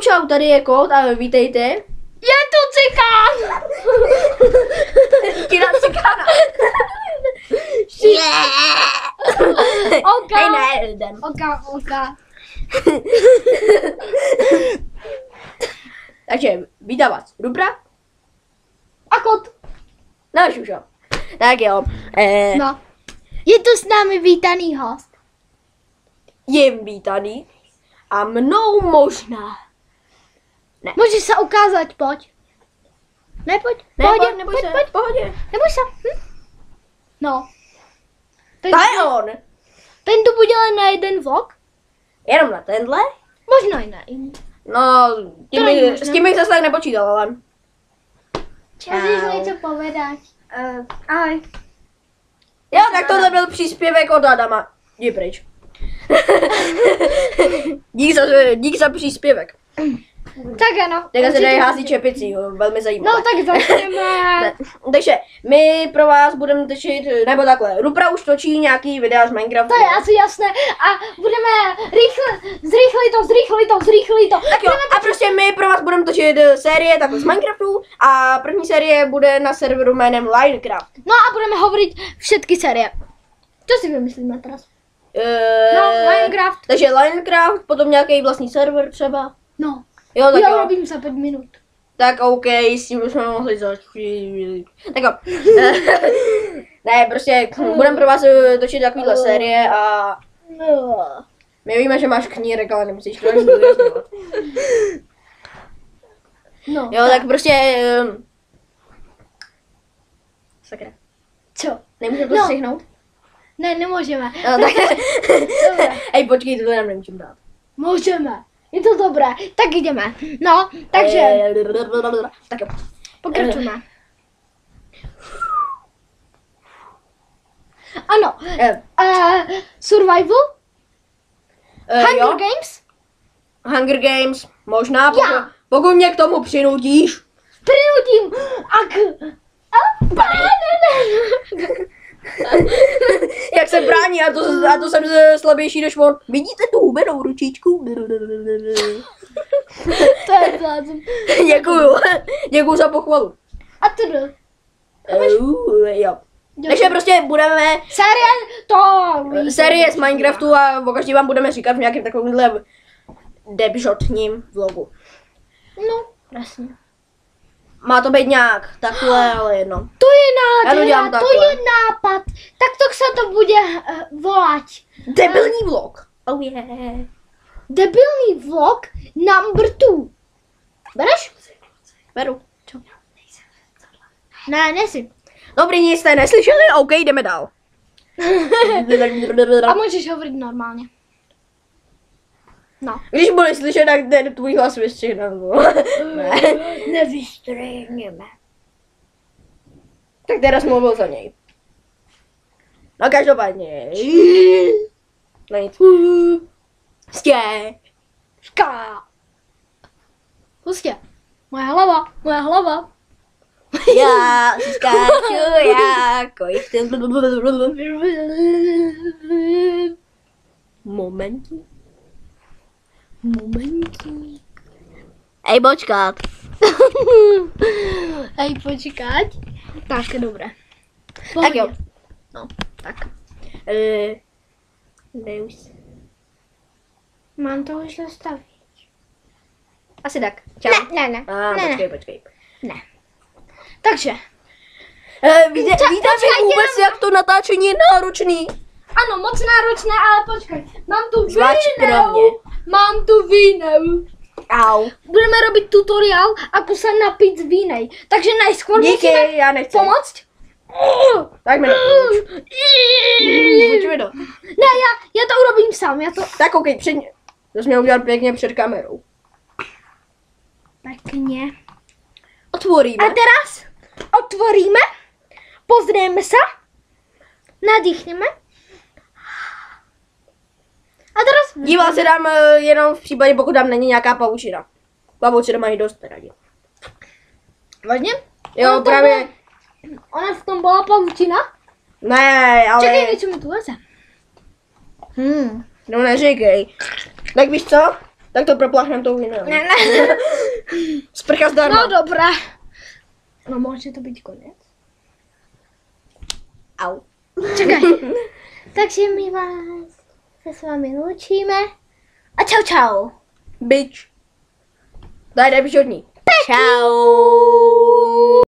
Čau, tady je Kód a vítejte. Je to cikán! Kina cikána. Oka. Hej, ne, jdem. Oka. Takže vítám vás Rubra A Kód. no Šušo. Tak jo. No. Je to s námi vítaný host. Jim vítaný a mnou možná. Ne. Můžeš se ukázat, pojď. Ne, pojď. Ne, Pohodě, neboj se, pohodě. Neboj se. No. Ten, To je on. ten to bude na jeden vlog? Jenom na tenhle. Možná i na jiný. No, To s tím bych zase tak nepočítal, ale. Můžeš něco povedat? Ahoj. Jo, tak tohle byl příspěvek od Adama. Jdi pryč. Dík za příspěvek. Tak ano. Teďka se určitě dají hází určitě. čepici, jo, velmi zajímavé. No tak začneme. Ne. Takže my pro vás budeme točit, nebo takhle, Rupra už točí nějaký videa z Minecraftu. To je asi jasné a budeme zrychlit to. Tak jo, a prostě my pro vás budeme točit série takhle z Minecraftu a první série bude na serveru jménem Linecraft. No a budeme hovorit všetky série. Co si vymyslíme teraz? No, Minecraft. Takže Linecraft, potom nějaký vlastní server třeba. No. Jo, tak Já jo. robím za 5 minut. Tak OK, s tím bychom mohli začít. Tak jo. Ne, prostě budeme pro vás točit takovýhle série a No. my víme, že máš knírek, ale nemusíš to ani zdůrazňovat. No. Jo, tak prostě... Sakra. Co? Nemůžeme to No. střihnout? Ne, nemůžeme. No, tak... Dobré. Hej, počkej, tohle nám nemůžeme dát. Můžeme. Je to dobré. Tak jdeme. No, takže Tak jo. pokračujeme. Ano. Survival? Hunger Jo, Games? Hunger Games, možná, Já. pokud mě k tomu přinutíš. Prinutím. Jak se brání, a to jsem slabější než on. Vidíte tu hubenou ručičku? To je blázen. Děkuju za pochvalu. A to jde. Jo. Takže prostě budeme série z Minecraftu a o každý vám budeme říkat v nějakém takovémhle debžotním vlogu. No, jasně. Má to být nějak takhle, ale jedno. To je Já to dělám nádhera, to takhle. je nápad. Tak to se to bude volat. Debilní vlog. Oh yeah. Debilní vlog number 2. Bereš? Beru. Ne, nesi. Dobrý, nic jste neslyšeli? OK, jdeme dál. A můžeš hovorit normálně. No. Když budeš slyšet, tak ten tvůj hlas vystřihnu. Ne. Nevystřihneme. Tak teraz mluvil za něj. No každopádně. No nic. Stě. Šká. Hustě. Moje hlava. Já skáču jako jistě. Momentík. Ej, počkat. Hej, počkat. Tak, dobré. Tak jo. No, tak. Neus. Mám to už zastavit. Asi tak. Čau. Ne. Počkej. Ne. Takže, Víte vy vůbec, jak to natáčení je náročný? ano, moc náročné, ale počkej. Mám tu Zvlášť pro mě. Mám tu vínu. Au. Budeme robit tutoriál, ako se napít z vínej. Takže najskôr Díky, musíme já nechci. pomoct. Tak mi Pojďme do. Ne, já to urobím sám. Tak OK, to jsi měl udělat pěkně před kamerou. Pěkně. Otvoríme. A teraz otvoríme, pozrieme se, nadýchneme. A teraz... Díval se dám jenom v případě, pokud tam není nějaká pavučina. Pavučina mají dost rádi. Vážně? Jo, Ona v tom právě. Ona v tom byla pavučina? Ne, ale... Čekej, něco mi tu leze. No neříkej. Tak víš co? Tak to propláchneme tou jinou. Ne. Sprcha zdarma. No dobré. No může to být konec. Au. Čekaj. Takže my vás se s vámi loučíme. A čau čau. Bitch. Daj bič od ní. Čau.